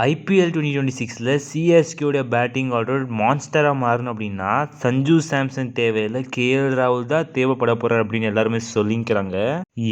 IPL 2026ல் சிஎஸ்கேவுடைய batting order மான்ஸ்டராக மாறணும் அப்படின்னா சஞ்சு சாம்சன் தேவையில்லை, கேஎல் ராகுல் தான் தேவைப்பட போகிறார் அப்படின்னு எல்லாருமே சொல்லிக்கிறாங்க.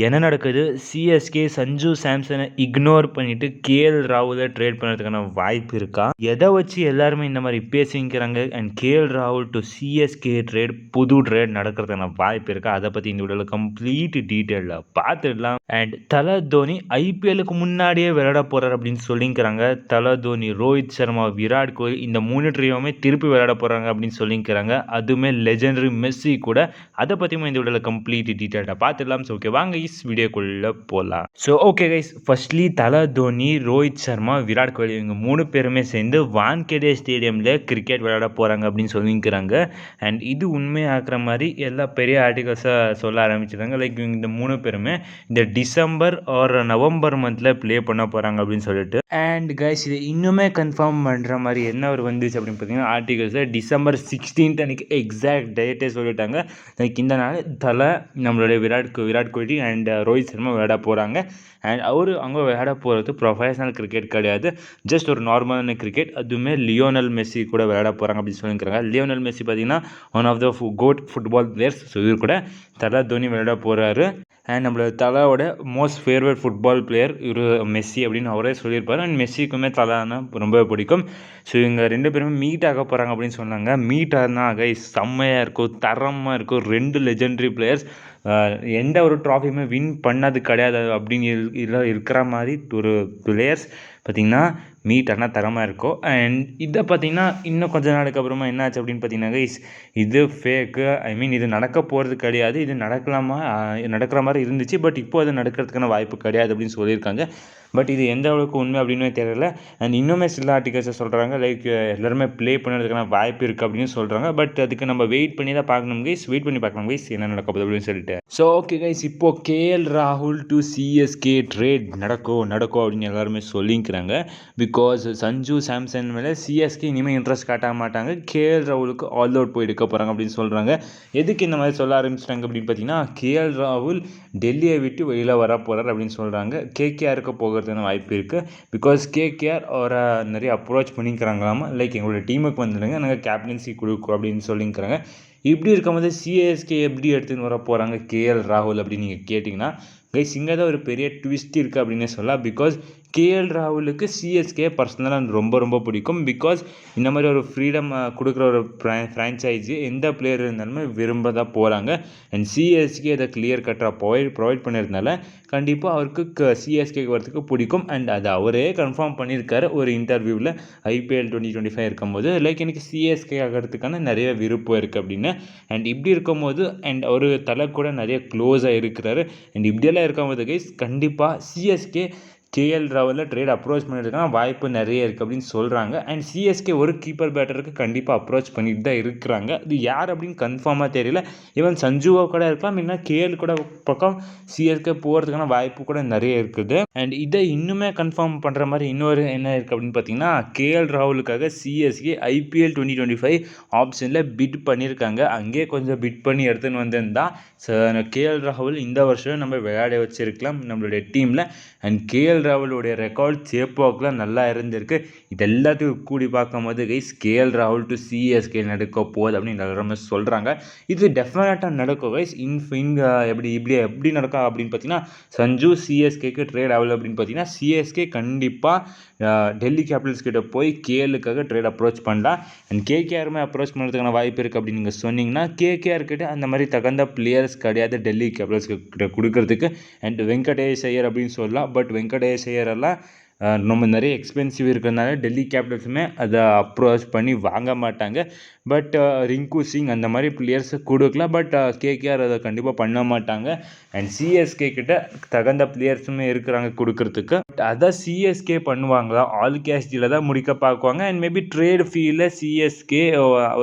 என்ன நடக்குது? சிஎஸ்கே சஞ்சு சாம்சனை இக்னோர் பண்ணிட்டு கேஎல் ராகுலை ட்ரேட் பண்ணுறதுக்கான வாய்ப்பு இருக்கா? எதை வச்சு எல்லாருமே இந்த மாதிரி பேசிக்கிறாங்க? அண்ட் கேஎல் ராகுல் டு சிஎஸ்கே ட்ரேட், புது ட்ரேட் நடக்கிறதுக்கான வாய்ப்பு இருக்கா? அதை பற்றி இந்த வீடியோவில் கம்ப்ளீட் டீட்டெயிலாக பார்த்துடலாம். அண்ட் தலை தோனி ஐபிஎல்லுக்கு முன்னாடியே விளையாட போகிறார் அப்படின்னு சொல்லிக்கிறாங்க. தலை தோனி, ரோஹித் சர்மா, விராட் கோலி இந்த 3 ட்ரீயுமே திருப்பி விளையாட போகிறாங்க அப்படின்னு சொல்லிக்கிறாங்க. அதுவுமே லெஜெண்டரி மெஸ்ஸி கூட. அதை பற்றியும் இந்த வீடியோவில் கம்ப்ளீட் டீட்டெயிலாக பார்த்துடலாம். ஸோ ஓகே, வாங்க இஸ் வீடியோக்குள்ளே போகலாம். ஸோ ஓகே கைஸ், ஃபர்ஸ்ட்லி தலை தோனி, ரோஹித் சர்மா, விராட் கோலி இவங்க 3 பேருமே சேர்ந்து வான்கேடே ஸ்டேடியமில் கிரிக்கெட் விளையாட போகிறாங்க அப்படின்னு சொல்லிக்கிறாங்க. அண்ட் இது உண்மையாக்குற மாதிரி எல்லா பெரிய ஆர்டிகல்ஸை சொல்ல ஆரம்பிச்சிருக்காங்க. லைக் இந்த 3 பேருமே இந்த டிசம்பர் ஆர் நவம்பர் மந்தில் ப்ளே பண்ண போகிறாங்க அப்படின்னு சொல்லிட்டு. அண்ட் கைஸ், இது இன்னுமே கன்ஃபார்ம் பண்ணுற மாதிரி என்ன ஒரு வந்துச்சு அப்படின்னு பார்த்தீங்கன்னா, ஆர்டிகல்ஸில் டிசம்பர் 16 அன்றைக்கி எக்ஸாக்ட் டேட்டே சொல்லிட்டாங்க. லைக் இந்த நாள் தலை, நம்மளுடைய விராட் கோலி அண்ட் ரோஹித் சர்மா விளையாட போகிறாங்க. அண்ட் அங்கே விளையாட போகிறது ப்ரொஃபஷனல் கிரிக்கெட் கிடையாது, ஜஸ்ட் ஒரு நார்மலான கிரிக்கெட். அதுவுமே லியோனல் மெஸ்ஸி கூட விளையாட போகிறாங்க அப்படின்னு சொல்லியிருக்காங்க. லியோனல் மெஸ்ஸி பார்த்தீங்கன்னா one of the GOAT football players. So இவர் கூட தலை தோனி விளையாட போகிறாரு. அண்ட் நம்மளோட தலையோட மோஸ்ட் ஃபேவரட் ஃபுட்பால் பிளேயர் இவர் மெஸ்ஸி அப்படின்னு அவரே சொல்லியிருப்பார். அண்ட் மெஸ்ஸிக்குமே தலைனா ரொம்ப பிடிக்கும். ஸோ இவங்க 2 பேருமே மீட் ஆக போகிறாங்க அப்படின்னு சொன்னாங்க. மீட் ஆக செம்மையாக இருக்கும், தரமாக இருக்கும். 2 லெஜெண்டரி பிளேயர்ஸ் எந்த ஒரு ட்ராஃபியுமே வின் பண்ணது கிடையாது அப்படின்னு இருக்கிற மாதிரி ஒரு பிளேயர்ஸ் பார்த்திங்கன்னா மீட் ஆனால் தரமாக இருக்கும். அண்ட் இதை பார்த்திங்கன்னா இன்னும் கொஞ்ச நாளுக்கு அப்புறமா என்ன ஆச்சு அப்படின்னு பார்த்தீங்கன்னா, இது ஃபேக்கு, இது நடக்க போகிறது கிடையாது, இது நடக்கிற மாதிரி இருந்துச்சு, பட் இப்போ அது நடக்கிறதுக்கான வாய்ப்பு கிடையாது அப்படின்னு சொல்லியிருக்காங்க. பட் இது எந்த அளவுக்கு உண்மை அப்படின்னு தெரியல. அண்ட் இன்னுமே சில ஆர்டிகல்ஸை சொல்கிறாங்க, லைக் எல்லாருமே ப்ளே பண்ணுறதுக்கான வாய்ப்பு இருக்குது அப்படின்னு சொல்கிறாங்க. பட் அதுக்கு நம்ம வெயிட் பண்ணி தான் பார்க்கணும் கைஸ், வெயிட் பண்ணி பார்க்கலாம் கைஸ் என்ன நடக்க போகுது அப்படின்னு சொல்லிட்டு. ஸோ ஓகே கைஸ், இப்போது கேஎல் ராகுல் டு சிஎஸ்கே ட்ரேட் நடக்கும் அப்படின்னு எல்லாருமே சொல்லிக்கிறாங்க. பிகாஸ் சஞ்சு சாம்சன் மேலே சிஎஸ்கே இனிமேல் இன்ட்ரெஸ்ட் காட்ட மாட்டாங்க, கேஎல் ராகுலுக்கு ஆல் அவுட் போய் எடுக்க போகிறாங்க அப்படின்னு சொல்கிறாங்க. எதுக்கு இந்த மாதிரி சொல்ல ஆரம்பிச்சிட்டாங்க அப்படின்னு பார்த்தீங்கன்னா, கேஎல் ராகுல் டெல்லியை விட்டு வெளியில் வர போகிறார் அப்படின்னு சொல்கிறாங்க. கேகேஆருக்கு போகிறதுக்கான வாய்ப்பு இருக்குது. பிகாஸ் கேகேஆர் அவரை நிறைய அப்ரோச் பண்ணிக்கிறாங்களாமா. லைக் எங்களோட டீமுக்கு வந்துடுங்க, நாங்கள் கேப்டன்சி கொடுக்குறோம் அப்படின்னு சொல்லிக்கிறாங்க. இப்படி இருக்கும்போது சிஎஸ்கே எப்படி எடுத்துன்னு வர போகிறாங்க கேஎல் ராகுல் அப்படின்னு நீங்கள் கேட்டிங்கன்னா, கைஸ் இங்கே தான் ஒரு பெரிய ட்விஸ்ட் இருக்குது அப்படின்னே சொல்லலாம். பிகாஸ் கேஎல் ராகுலுக்கு சிஎஸ்கே பர்சனலாக ரொம்ப பிடிக்கும். பிகாஸ் இந்த மாதிரி ஒரு ஃப்ரீடம் கொடுக்குற ஒரு ஃப்ரான்ச்சைஸி எந்த பிளேயர் இருந்தாலுமே விரும்ப தான் போகிறாங்க. அண்ட் சிஎஸ்கே அதை கிளியர் கட்டாக ப்ரொவைட் பண்ணியிருந்தால கண்டிப்பாக அவருக்கு சிஎஸ்கேக்கு வரதுக்கு பிடிக்கும். அண்ட் அதை அவரே கன்ஃபார்ம் பண்ணியிருக்காரு ஒரு இன்டர்வியூவில் ஐபிஎல் 2025 இருக்கும்போது. லைக் எனக்கு சிஎஸ்கே ஆகிறதுக்கான நிறைய விருப்பம் இருக்குது அப்படின்னு. அண்ட் இப்படி இருக்கும்போது அண்ட் ஒரு தலை கூட நிறைய க்ளோஸாக இருக்கிறாரு. அண்ட் இப்படியெல்லாம் இருக்கும்போது கைஸ் கண்டிப்பாக சிஎஸ்கே கேஎல் ராகுலில் ட்ரேட் அப்ரோச் பண்ணியிருக்காங்க, வாய்ப்பு நிறைய இருக்குது அப்படின்னு சொல்கிறாங்க. அண்ட் சிஎஸ்கே ஒரு கீப்பர் பேட்டருக்கு கண்டிப்பாக அப்ரோச் பண்ணிட்டு தான் இருக்கிறாங்க. இது யார் அப்படின்னு கன்ஃபார்மாக தெரியல. ஈவன் சஞ்சுவா கூட இருக்கலாம், இல்லைன்னா கேஎல் கூட பக்கம் சிஎஸ்கே போகிறதுக்கான வாய்ப்பு கூட நிறைய இருக்குது. அண்ட் இதை இன்னுமே கன்ஃபார்ம் பண்ணுற மாதிரி இன்னொரு என்ன இருக்குது அப்படின்னு பார்த்தீங்கன்னா, கேஎல் ராகுலுக்காக சிஎஸ்கே ஐபிஎல் 2025 ஆப்ஷனில் பிட் பண்ணியிருக்காங்க. அங்கேயே கொஞ்சம் பிட் பண்ணி எடுத்துன்னு வந்திருந்தா கேஎல் ராகுல் இந்த வருஷம் நம்ம விளையாட வச்சிருக்கலாம் நம்மளுடைய டீமில். அண்ட் கேஎல் ராகுலுடைய ரெக்கார்ட் சேப்பாக்கெலாம் நல்லா இருந்திருக்கு. இது எல்லாத்தையும் கூடி பார்க்கும்போது கைஸ் கேஎல் ராகுல் டு சிஎஸ்கே நடக்க போகுது அப்படின்னு எல்லாருமே சொல்கிறாங்க. இது டெஃபினட்டாக நடக்கும் கைஸ். எப்படி நடக்கும் அப்படின்னு பார்த்தீங்கன்னா, சஞ்சு சிஎஸ்கேக்கு ட்ரேட் ஆகல அப்படின்னு பார்த்தீங்கன்னா, சிஎஸ்கே கண்டிப்பாக டெல்லி கேபிட்டல்ஸ் கிட்ட போய் கேஎலுக்காக ட்ரேட் அப்ரோச் பண்ணலாம். அண்ட் கேகேஆருமே அப்ரோச் பண்ணுறதுக்கான வாய்ப்பு இருக்குது அப்படின்னு நீங்கள் சொன்னீங்கன்னா, கேகேஆர் கிட்ட அந்த மாதிரி தகுந்த பிளேயர்ஸ் கிடையாது டெல்லி கேபிட்டல்ஸ் கிட்ட கொடுக்கறதுக்கு. அண்ட் வெங்கடேஷ் ஐயர் அப்படின்னு சொல்லலாம். பட் வெங்கடேஷ் ஐயரெல்லாம் ரொம்ப நிறைய எக்ஸ்பென்சிவ் இருக்கிறதுனால டெல்லி கேபிட்டல்ஸுமே அதை அப்ரோச் பண்ணி வாங்க மாட்டாங்க. பட் ரிங்கு சிங் அந்த மாதிரி பிளேயர்ஸை கொடுக்கலாம். பட் கேகேஆர் அதை கண்டிப்பாக பண்ண மாட்டாங்க. அண்ட் சிஎஸ்கே கிட்ட தகுந்த பிளேயர்ஸுமே இருக்கிறாங்க கொடுக்கறதுக்கு. பட் அதை சிஎஸ்கே பண்ணுவாங்களா? ஆல் கேஷ் டீலில் தான் முடிக்க பார்க்குவாங்க. அண்ட் மேபி ட்ரேட் ஃபீல்டில் சிஎஸ்கே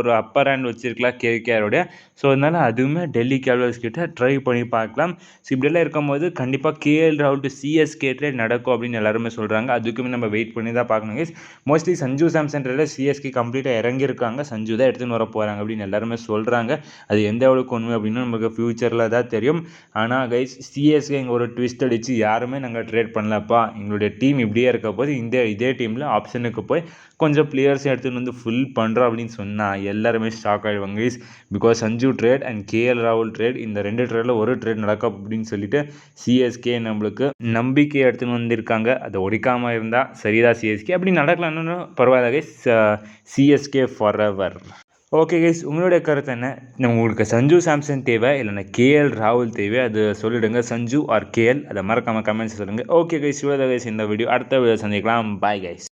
ஒரு அப்பர் ஹேண்ட் வச்சுருக்கலாம் கேகேஆரோடைய. ஸோ அதனால் அதுவுமே டெல்லி கேபிட்டல்ஸ் கிட்ட ட்ரை பண்ணி பார்க்கலாம். ஸோ இப்படியெல்லாம் இருக்கும்போது கண்டிப்பாக கேஎல் ராகுல் டு சிஎஸ்கே ட்ரேட் நடக்கும் அப்படின்னு எல்லாருமே சொல்கிறாங்க. சொல்கிறாங்க. அதுக்குமே நம்ம வெயிட் பண்ணி தான் பார்க்கணும் கைஸ். மோஸ்ட்லி சஞ்சு சாம்சன் ட்ரேடில் சிஎஸ்கே கம்ப்ளீட்டாக இறங்கியிருக்காங்க. சஞ்சு தான் எடுத்துன்னு வர போகிறாங்க அப்படின்னு எல்லாருமே சொல்கிறாங்க. அது எந்த அளவுக்கு உண்மை அப்படின்னு நமக்கு ஃப்யூச்சரில் தான் தெரியும். ஆனால் கைஸ் சிஎஸ்கே இங்கே ஒரு ட்விஸ்ட் அடித்து யாருமே நாங்கள் ட்ரேட் பண்ணலப்பா, எங்களுடைய டீம் இப்படியே இருக்க போது இதே டீமில் ஆப்ஷனுக்கு போய் கொஞ்சம் பிளேயர்ஸ் எடுத்துகிட்டு வந்து ஃபுல் பண்ணுறோம் அப்படின்னு சொன்னால் எல்லாருமே ஷாக் ஆகிடுவாங்க guys. Because Sanju trade and KL ராகுல் ட்ரேட், இந்த 2 ட்ரேடில் ஒரு ட்ரேட் நடக்கும் அப்படின்னு சொல்லிட்டு சிஎஸ்கே நம்மளுக்கு நம்பிக்கை எடுத்துன்னு வந்திருக்காங்க. அதை ஒடிக்காமல் இருந்தால் சரிதான் சிஎஸ்கே. அப்படி நடக்கலான்னு பரவாயில்ல guys. CSK for ever. Okay guys, உங்களுடைய கருத்து என்ன? உங்களுக்கு சஞ்சு சாம்சன் தேவை இல்லைன்னா கேஎல் ராகுல் தேவை? அது சொல்லிவிடுங்க. சஞ்சு ஆர் கேஎல், அதை மறக்காமல் கமெண்ட்ஸ் சொல்லுங்கள். ஓகே கைஸ், இவ்வளோ கைஸ் இந்த வீடியோ. அடுத்த வீடியோ சந்திக்கலாம். Bye guys.